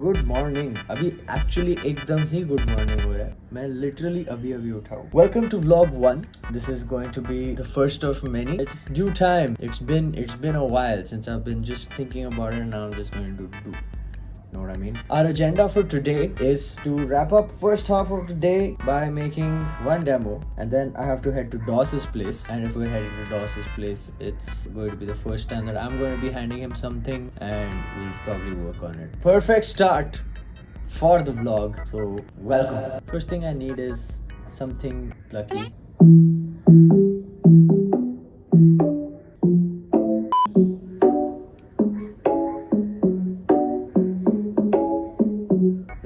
Good morning. अभी actually एकदम ही good morning हो रहा है। मैं लिटरली अभी उठा हूँ। Welcome to vlog 1। This is going to be the first of many. It's due time. It's been a while since I've been just thinking about it, and now I'm just going to do. Know what I mean? Our agenda for today is to wrap up first half of the day by making one demo, and then I have to head to Doss's place. And if we're heading to Doss's place, it's going to be the first time that I'm going to be handing him something, and we'll probably work on it. Perfect start for the vlog. So welcome. First thing I need is something plucky.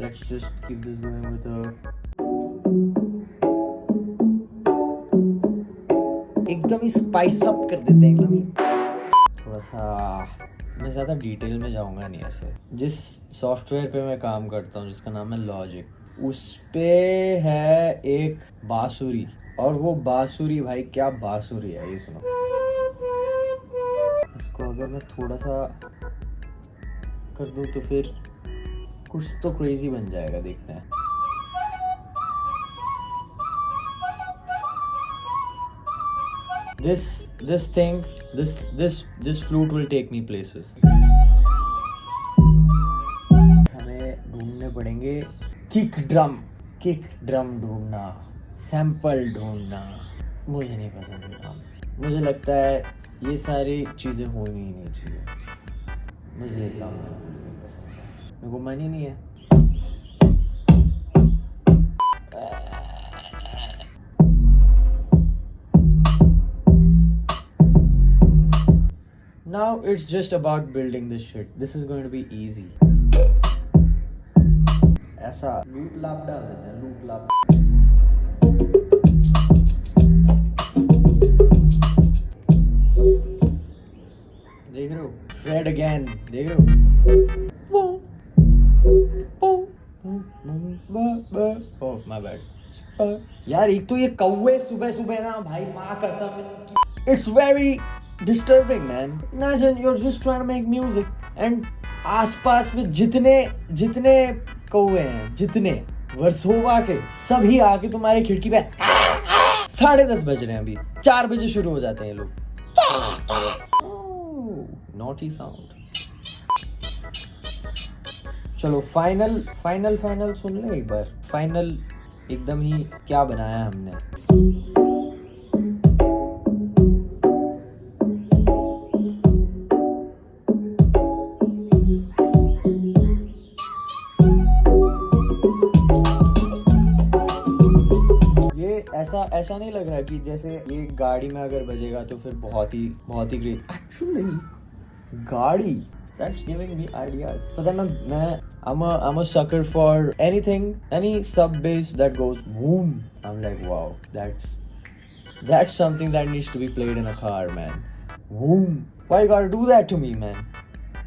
Let's just keep this going with a एकदम ही spice up कर देते हैं एकदम ही। थोड़ा सा मैं ज़्यादा detail में जाऊंगा नहीं। ऐसे जिस सॉफ्टवेयर पे मैं काम करता हूँ जिसका नाम है लॉजिक, उस पे है एक बांसुरी, और वो बांसुरी भाई क्या बांसुरी है, ये सुनो। इसको अगर मैं थोड़ा सा कर दूँ तो फिर कुछ तो क्रेजी बन जाएगा, देखते हैं। This flute will take me places. हमें ढूंढने पड़ेंगे किक ड्रम ढूंढना, सैंपल ढूंढना। मुझे नहीं पसंद ये काम। मुझे लगता है ये सारी चीज़ें होनी ही नहीं चाहिए। मुझे ये काम नहीं पसंद है, मेरे को मन ही नहीं है। Now it's just about building this shit. This is going to be easy. ऐसा लूप लाप डाल देते हैं, लूप लाप। देख रहे हो? Fred again. देख रहे हो? Oh my bad. यार एक तो ये कौवे सुबह ना भाई, माँ कसम। It's very disturbing, man. Imagine you're just trying to make music and आसपास में जितने कौवे हैं, जितने वर्सोवा के, सभी आके तुम्हारे खिड़की पे 10:30 बज रहे हैं। अभी 4 बजे शुरू हो जाते हैं ये लोग। Naughty sound. चलो फाइनल सुन ले एक बार। फाइनल एकदम ही क्या बनाया हमने। ऐसा नहीं लग रहा कि जैसे ये गाड़ी में अगर बजेगा तो फिर बहुत ही ग्रेट। एक्चुअली गाड़ी that's giving me ideas. पता है मैं I'm a sucker for anything, any sub bass that goes boom. I'm like wow, that's something that needs to be played in a car, man. Boom. Why you gotta do that to me, man?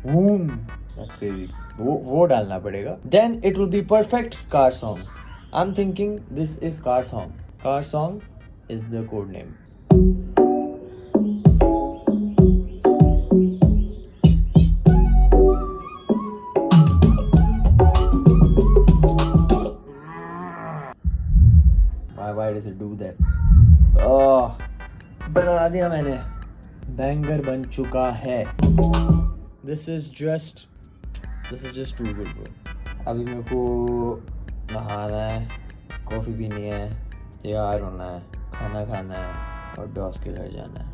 Boom. That's crazy. वो डालना पड़ेगा. Then it will be perfect car song. I'm thinking this is car song. Car song is the code name. Why does it do that? Oh, बना दिया मैंने। Banger बन चुका है। This is just too good, bro. अभी मेरे को नहाना है, कॉफी पीनी है, तैयार होना है, खाना खाना है और डॉस के घर जाना है।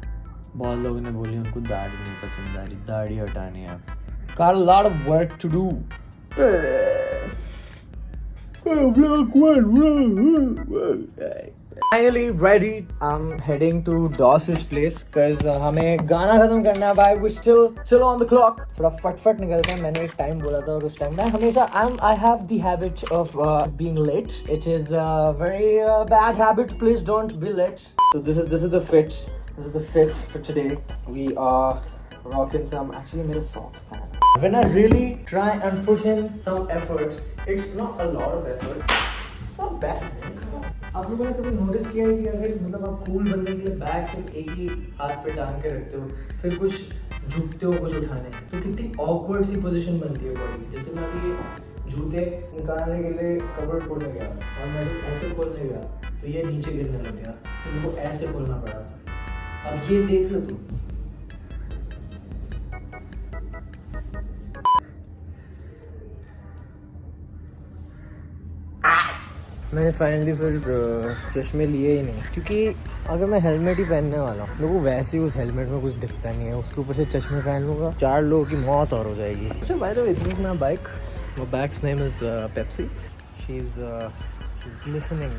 बहुत लोगों ने बोली उनको दाढ़ी नहीं पसंद आ रही, दाढ़ी हटानी है। Got a lot of work to do. Finally ready. I'm heading to Doss's place because हमें गाना खत्म करना है भाई। We're still on the clock. थोड़ा फटफट निकलते हैं। मैंने एक टाइम बोला था और उस टाइम मैं हमेशा I have the habit of being late. It is a very bad habit. Please don't be late. So this is the fit. This is the fit for today. We are rocking some. Actually, मेरे socks हैं। When I really try and put in some effort, it's not a lot of effort. It's not bad. आप लोगों ने कभी notice किया है कि अगर मतलब आप कूल बनने के लिए बैग सिर्फ एक ही हाथ पे टांग के रखते हो, फिर कुछ झुकते हो कुछ उठाने, तो कितनी ऑकवर्ड सी पोजीशन बनती है बॉडी। जैसे मैं अभी जूते निकालने के लिए कबर्ड खोलने गया और मैं जब ऐसे खोलने गया तो ये नीचे गिरने लग गया, तो मेरे को ऐसे खोलना पड़ा। अब ये देख लो तुम। मैंने फाइनली फिर चश्मे लिए ही नहीं, क्योंकि अगर मैं हेलमेट ही पहनने वाला हूँ, मेरे को वैसे ही उस हेलमेट में कुछ दिखता नहीं है, उसके ऊपर से चश्मे पहन लूँगा, 4 लोगों की मौत और हो जाएगी। अच्छा, by the way, this is my bike. My bikes name is Pepsi. She is glistening.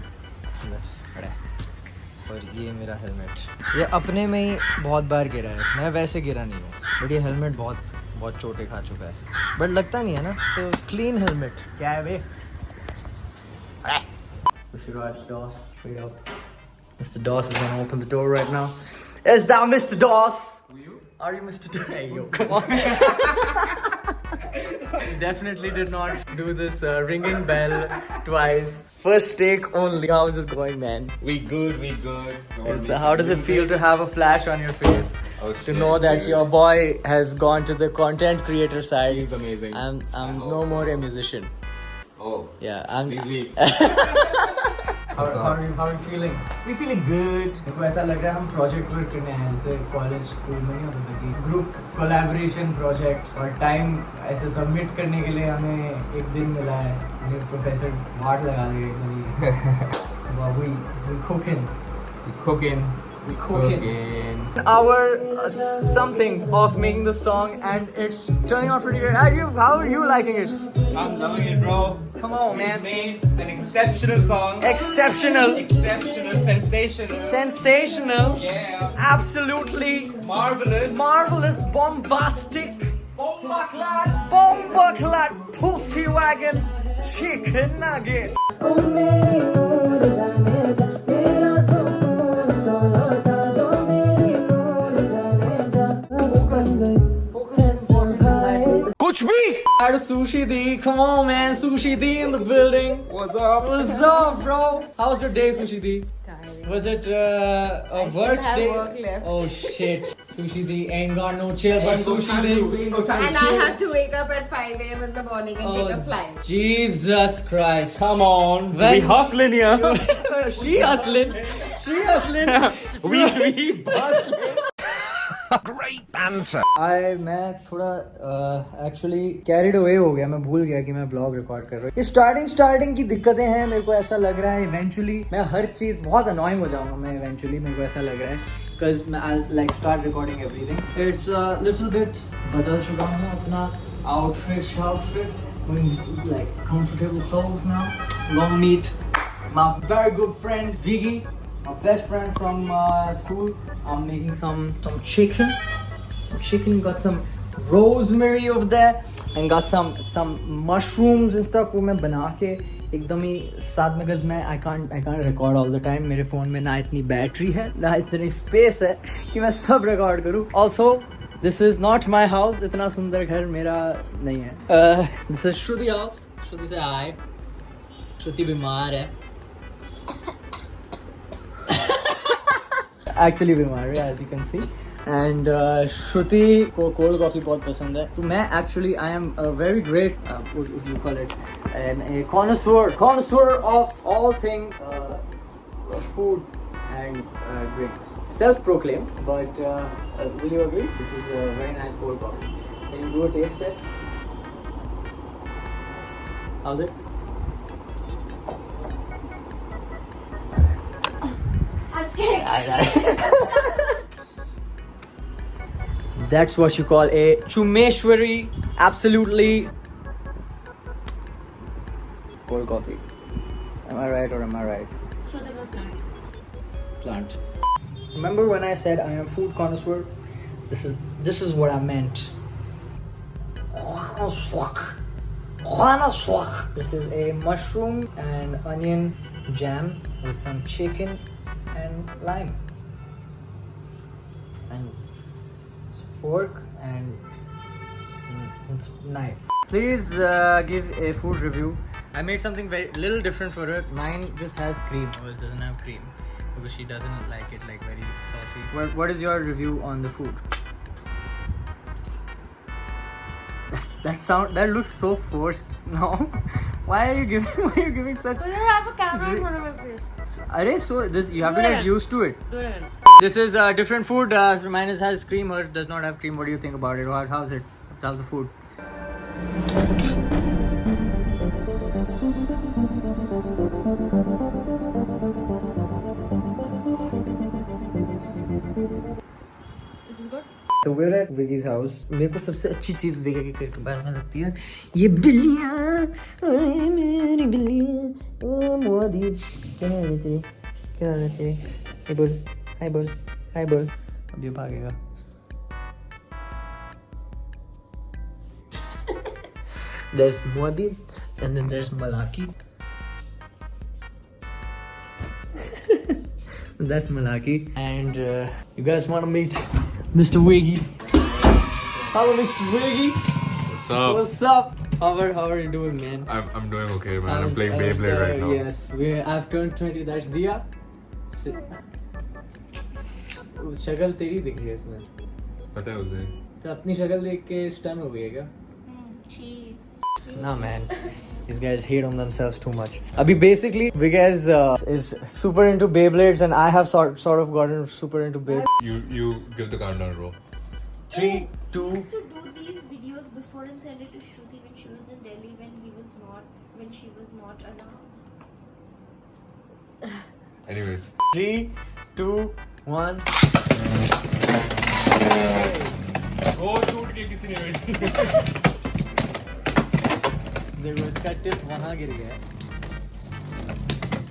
और ये मेरा हेलमेट, ये अपने में ही बहुत बार गिरा है, मैं वैसे गिरा नहीं हूँ, बट ये हेलमेट बहुत चोटें खा चुका है, बट लगता नहीं है ना। So clean helmet. क्या है बे? We should watch Doss straight up. Mr. Doss is gonna open the door right now. Is that Mr. Doss? Who you? Are you Mr. Doss? Hey, yo, come on. You definitely did not do this ringing bell twice. First take only. How is this going, man? We good. So how does it feel to have a flash on your face? Oh, to shit, know that dude. your boy has gone to the content creator side. He's amazing. I'm no more a musician. Oh. Yeah, I'm. Please leave. How are you feeling? We feeling good. मेरे को ऐसा लग रहा है हम project work करने हैं, जैसे कॉलेज स्कूल में नहीं होता था कि ग्रुप कोलैबोरेशन प्रोजेक्ट, और टाइम ऐसे सबमिट करने के लिए हमें एक दिन मिला है, मेरे प्रोफेसर वाट लगा देंगे कभी। We cooking. Our something of making the song, and it's turning out pretty good. How are you liking it? I'm loving it, bro. Come on, man. Made an exceptional song. Exceptional. Sensational. Sensational. Yeah. Absolutely Marvelous. marvelous, bombastic, Bombaclat. bombaclat, pussy wagon, chicken nugget. ओ मेरी नूर जाने जा, मेरा सुकून जो लौटा दो, मेरी नूर जाने जा। Kuch bhi. Add Sushi D, come on, man. Sushi D in the building. What's up? What's up, bro? How's your day, Sushi D? Tiring. Was it a I still work have day? work left. Oh shit. Sushi D ain't got no chill, but Sushi D. And I have to wake up at 5 a.m. in the morning and take a flight. Jesus Christ. Come on. When- We hustling here. She hustling. She hustling. we hustling. मैं थोड़ा actually carried away हो गया, मैं भूल गया कि मैं blog record कर रहा हूँ। ये स्टार्टिंग की दिक्कतें हैं, मेरे को ऐसा लग रहा है इवेंचुअली मैं हर चीज़ बहुत अनोइंग हो जाऊंगा मैं इवेंचुअली, मेरे को ऐसा लग रहा है, बिकॉज मैं I like start recording everything. It's little bit बदल चुका हूँ अपना outfit, like comfortable clothes now. Gonna meet my very good friend Viggy, my best friend from school. I'm making some chicken. Got some rosemary over there, and got some mushrooms and stuff. वो मैं बना के एकदम ही साथ में, because मैं I can't record all the time. मेरे phone में ना इतनी बैटरी है ना इतनी स्पेस है कि मैं सब रिकॉर्ड करूँ. Also, this is not my house. इतना सुंदर घर मेरा नहीं है. This is Shruti house. Shruti से hi. Shruti बीमार है. Actually बीमार है, as you can see. And Shruti को cold coffee बहुत पसंद है, तो मैं actually I am a very great what do you call it, a connoisseur of all things food and drinks. Self-proclaimed, but will you agree? This is a very nice cold coffee. Can you do a taste test? How's it? I'm scared. That's what you call a Chumeshwari, absolutely cold coffee. Am I right or am I right? Show them a plant. Plant. Remember when I said I am food connoisseur? This is what I meant. This is a mushroom and onion jam with some chicken and lime. And fork and knife. Please give a food review. I made something very little different for her. Mine just has cream. Yours doesn't have cream because she doesn't like it like very saucy. What is your review on the food? That looks so forced now. Why are you giving such? Do you have a camera in front of my face? Arey, so this you have to Do get it. used to it. Do it again. This is different food. Mine has cream, or does not have cream. What do you think about it? How's it? How's the food? This is good. So we're at Vicky's house. मेरे को सबसे अच्छी चीज विकी के बारे में लगती है ये बिल्लियाँ, अरे मेरी बिल्लियाँ, ओ मोदी, क्या हाल है तेरे? क्या हाल है तेरे? हाय बोल, हाय बोल, हाय बोल. अब ये भागेगा. There's Modi and then there's Malaki. That's Malaki. And you guys want to meet Mr. Wiggy? Hello, Mr. Wiggy. What's up? What's up? How are you doing, man? I'm doing okay, man. I'm playing Beyblade right now. Yes, I've turned 20. That's Diya. शक्ल तेरी दिख रही है इसमें. पता है उसे? तो अपनी शक्ल देख के स्टन हो गई है क्या? Nah, man. These guys hate on themselves too much. Abhi basically, because is super into Beyblades, and I have sort of gotten super into Beyblades. You give the countdown, bro. 3, 2. I used to do these videos before and send it to Shruti when she was in Delhi when she was not around. Anyways. 3, 2, 1. Oh, टूट गई किसी ने. देखो इसका tip वहाँ गिर गया.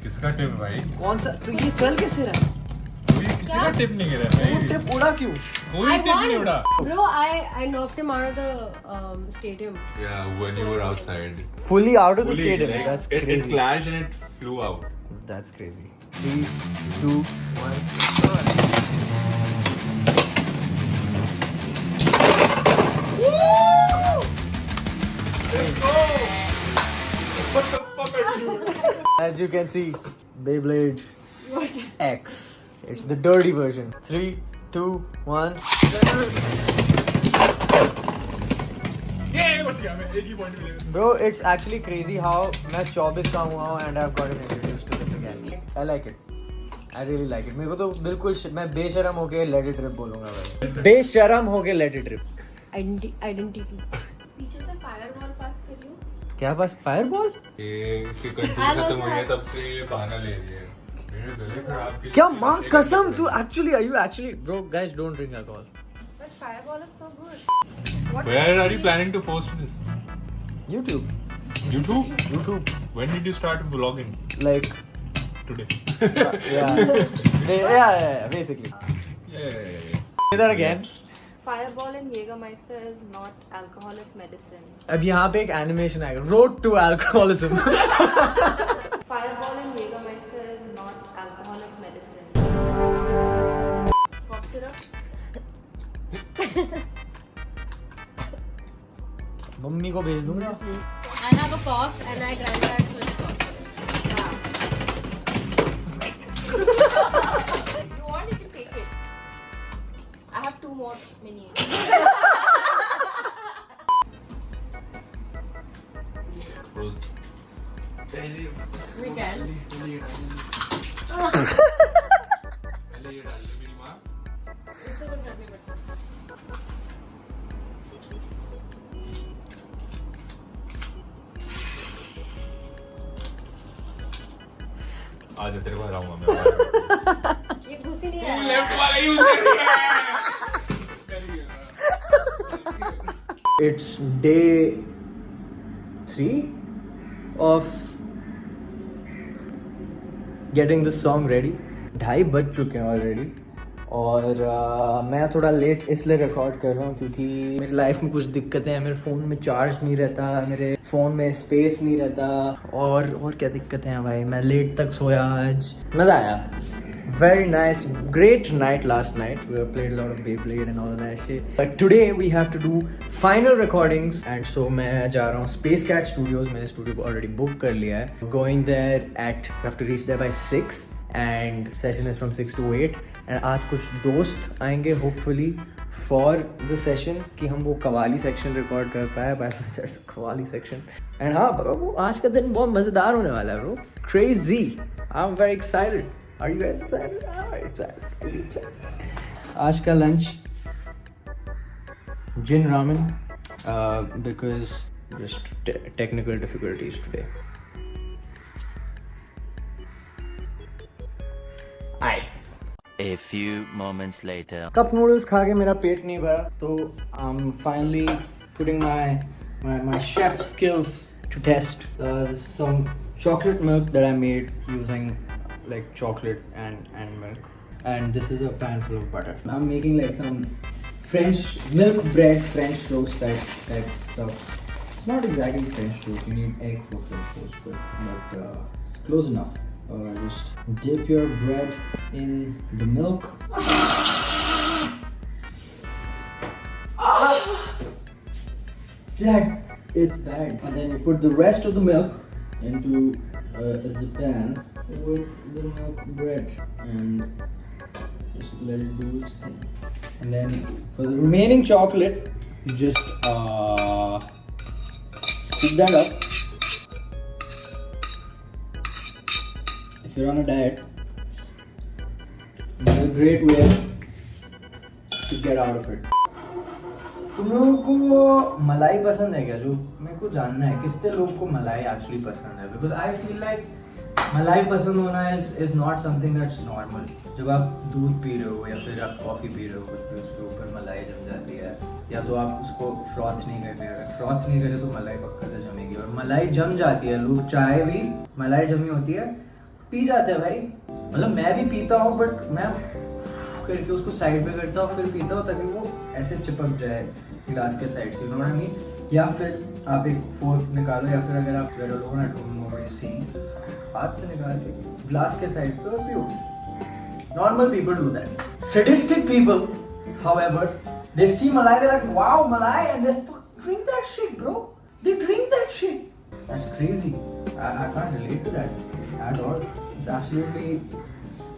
किसका टिप भाई? कौन सा? तो ये चल कैसे रहा? कोई किसी का टिप नहीं गिरा वो भाई. टिप उड़ा क्यों? कोई टिप नहीं उड़ा. Bro, I knocked him out of the stadium. Yeah, when you were outside. Fully out of the Fully, stadium. like, That's it crazy. clashed and it flew out. That's crazy. 3, 2, 1. What the fuck are you doing? As you can see, Beyblade X. It's the dirty version. 3, 2, 1. Yeah, बच गया मैं. एक ही point मिलेगा. Bro, it's actually crazy how मैं 24 का हुआ हूँ and I've gotten introduced to this again. I like it. I really like it. मेरे को तो बिल्कुल मैं बेशरम होके let it rip बोलूँगा भाई. बेशरम होके let it rip. Identity. पीछे से फायरबॉल पास करियो. क्या पास फायरबॉल? ये इसकी कंट्रोल खत्म हुई है तब से ये बहाना ले रही है. मेरे गले खराब के लिए. क्या माँ कसम तू actually are you actually bro guys don't drink alcohol. But fireball is so good. Where are you planning to post this? YouTube. YouTube? When did you start vlogging? Like Today. yeah, basically. Yeah. Say that again. Fireball and Jägermeister is not alcohol, it's medicine. अब यहाँ पे एक animation आएगा. Road to alcoholism. Fireball and Jägermeister is not alcohol, it's medicine. Cough syrup. Mummy को भेज दूंगा. I have a cough and I grind that with cough syrup. If you want, you can take it. I have 2 more minions. Bro. We can. पहले ये डाल दे मेरी माँ. इससे कुछ नहीं करता. आज तेरे को हराऊंगा मैं. ये घुस ही नहीं रहा है. लेफ्ट वाला यूज कर रहा है. It's day 3 of getting this song ready. 2:30 बज चुके हैं ऑलरेडी. और मैं थोड़ा लेट इसलिए रिकॉर्ड कर रहा हूँ क्योंकि मेरी लाइफ में कुछ दिक्कतें हैं. मेरे फ़ोन में चार्ज नहीं रहता, मेरे फ़ोन में स्पेस नहीं रहता, और क्या दिक्कतें हैं भाई. मैं लेट तक सोया आज. मज़ा आया. Very nice, great night last night. We played a lot of Beyblade and all of that shit. But today we have to do final recordings, and so मैं जा रहा हूँ Space Cat Studios. मैंने studio को already book कर लिया है. Going there at, we have to reach there by 6, and session is from 6 to 8. And आज कुछ दोस्त आएंगे hopefully फॉर द सेशन कि हम वो कवाली सेक्शन रिकॉर्ड कर पाए, बट कवाली सेक्शन। एंड हाँ ब्रो, आज का दिन बहुत मज़ेदार होने वाला है bro, crazy. I am very excited. Are you guys excited? I am very excited. आज का lunch gin ramen because just technical difficulties today. A few moments later. Cup noodles खा के मेरा पेट नहीं भरा, तो I'm finally putting my chef skills to test. This is some chocolate milk that I made using like chocolate and milk, and this is a pan full of butter. I'm making like some French milk bread, French toast type stuff. It's not exactly French toast. You need egg for French toast, but it's close enough. Just dip your bread in the milk. That is bad. And then you put the rest of the milk into the pan with the milk bread and just let it do its thing. And then for the remaining chocolate, you just scoop that up. If you're on a diet, this is a great way to get out of it. तुम लोगों को मलाई पसंद है क्या? जो मेरे को जानना है कितने लोगों को मलाई एक्चुअली पसंद है, बिकॉज आई फील लाइक मलाई पसंद होना is not something that's normal. जब आप दूध पी रहे हो या फिर आप कॉफ़ी पी रहे हो, कुछ भी उसके ऊपर मलाई जम जाती है, या तो आप उसको फ्रॉथ नहीं करते. अगर फ्रॉथ नहीं करे तो मलाई पक्का से जमेगी, और मलाई जम जाती है. लोग चाय भी मलाई जमी होती है पी जाते हैं भाई. मतलब मैं भी पीता हूँ, बट मैं करके उसको साइड में करता हूँ फिर पीता हूँ, ताकि वो ऐसे चिपक जाए ग्लास के साइड से. You know what I mean? या फिर आप एक फोर्क निकालो, या फिर अगर आप हाथ से निकाल के ग्लास के साइड पे और पियो. Normal people do that. Sadistic people, however, they see malai, they're like, wow, malai, and they drink that shit, bro. They drink that shit. That's crazy. I can't relate to that at all. It's absolutely.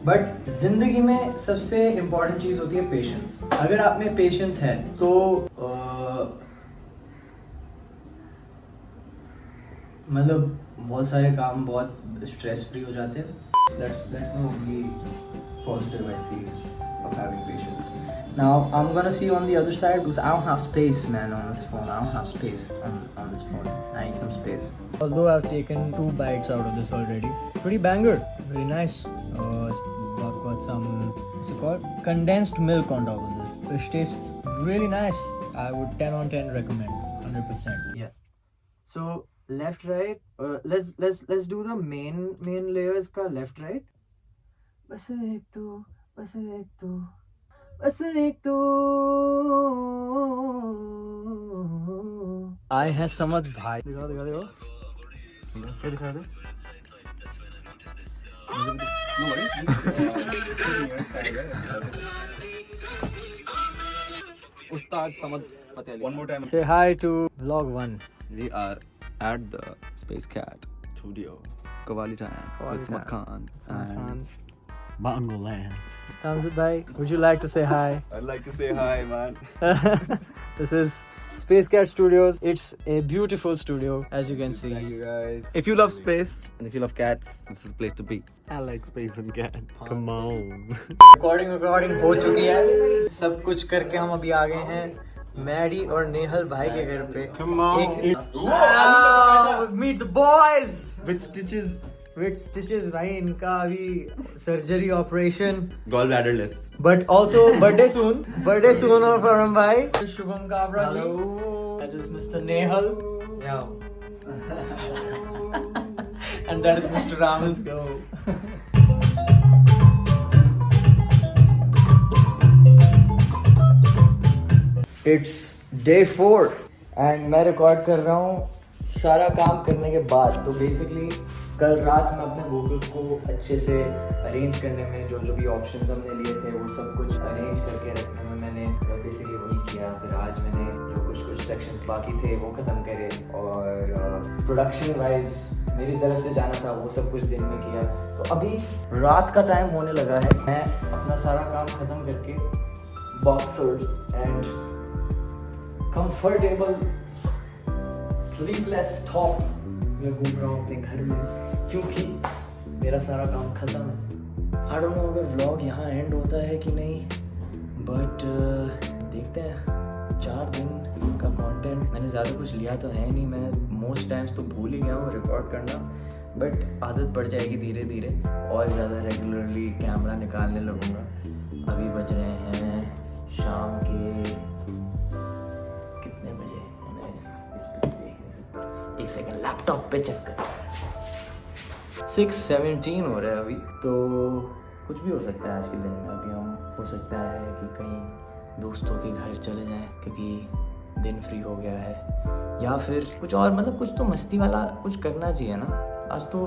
But जिंदगी में सबसे important चीज़ होती है patience. अगर आप में patience है तो मतलब बहुत सारे काम बहुत स्ट्रेस फ्री हो जाते हैं. That's the only positive I see of having patience. Now I'm gonna see on the other side, because I don't have space, man, on this phone. I don't have space on this phone. I need some space. Although I've taken 2 bites out of this already. Pretty banger. Very nice. I've got some, what's it called? Condensed milk on top of this. It tastes really nice. I would 10 on 10 recommend. 100%. Yeah. So left right. Let's do the main layers का left right. बस एक तो. I है समद भाई. दिखा. क्या दिखा दे? Ustad Samad Fateh Ali. One more time. Say hi to vlog 1. We are at the Space Cat studio. Kawali time with Samad Khan. And Bangoland. Tamzid bhai, would you like to say hi? I'd like to say hi, man. This is Space Cat Studios. It's a beautiful studio, as you can see. Thank you guys. If you love space and if you love cats, this is the place to be. I like space and cat. Come on. Recording हो चुकी है. सब कुछ करके हम अभी आ गए हैं मैडी और नेहल भाई के घर पे. Come on. Meet the boys. With stitches. With stitches भाई. इनका अभी surgery operation, Gallbladderless. but also birthday soon of Aram bhai. Shubham Kabra. Hello. That is Mr. Nehal. Yeah. And that is Mr. Ramal. Go. It's day 4 and मैं record कर रहा हूँ सारा काम करने के बाद. तो बेसिकली कल रात में अपने वोकल्स को अच्छे से अरेंज करने में जो भी ऑप्शंस हमने लिए थे वो सब कुछ अरेंज करके रखने में मैंने बेसिकली वही किया. फिर आज मैंने जो कुछ सेक्शंस बाकी थे वो ख़त्म करे, और प्रोडक्शन वाइज मेरी तरफ से जाना था वो सब कुछ दिन में किया. तो अभी रात का टाइम होने लगा है. मैं अपना सारा काम ख़त्म करके boxers and comfortable sleeveless top मैं घूम रहा हूँ अपने घर में क्योंकि मेरा सारा काम खत्म है। I don't know अगर vlog यहाँ end होता है कि नहीं, but देखते हैं। 4 दिन का कंटेंट मैंने ज़्यादा कुछ लिया तो है नहीं, मैं मोस्ट टाइम्स तो भूल ही गया हूँ रिकॉर्ड करना, बट आदत पड़ जाएगी धीरे धीरे और ज़्यादा रेगुलरली कैमरा निकालने लगूँगा। अभी बज रहे हैं शाम के कितने बजे, मैं इस पे देख नहीं सकता, एक सेकंड लैपटॉप पे चेक कर, 6:17 हो रहा है अभी, तो कुछ भी हो सकता है आज के दिन में। अभी हम हो सकता है कि कहीं दोस्तों के घर चले जाएं क्योंकि दिन फ्री हो गया है, या फिर कुछ और, मतलब कुछ तो मस्ती वाला कुछ करना चाहिए ना। आज तो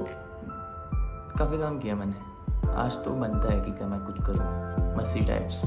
काफ़ी काम किया मैंने, आज तो बनता है कि मैं कुछ करूँ मस्ती टाइप्स।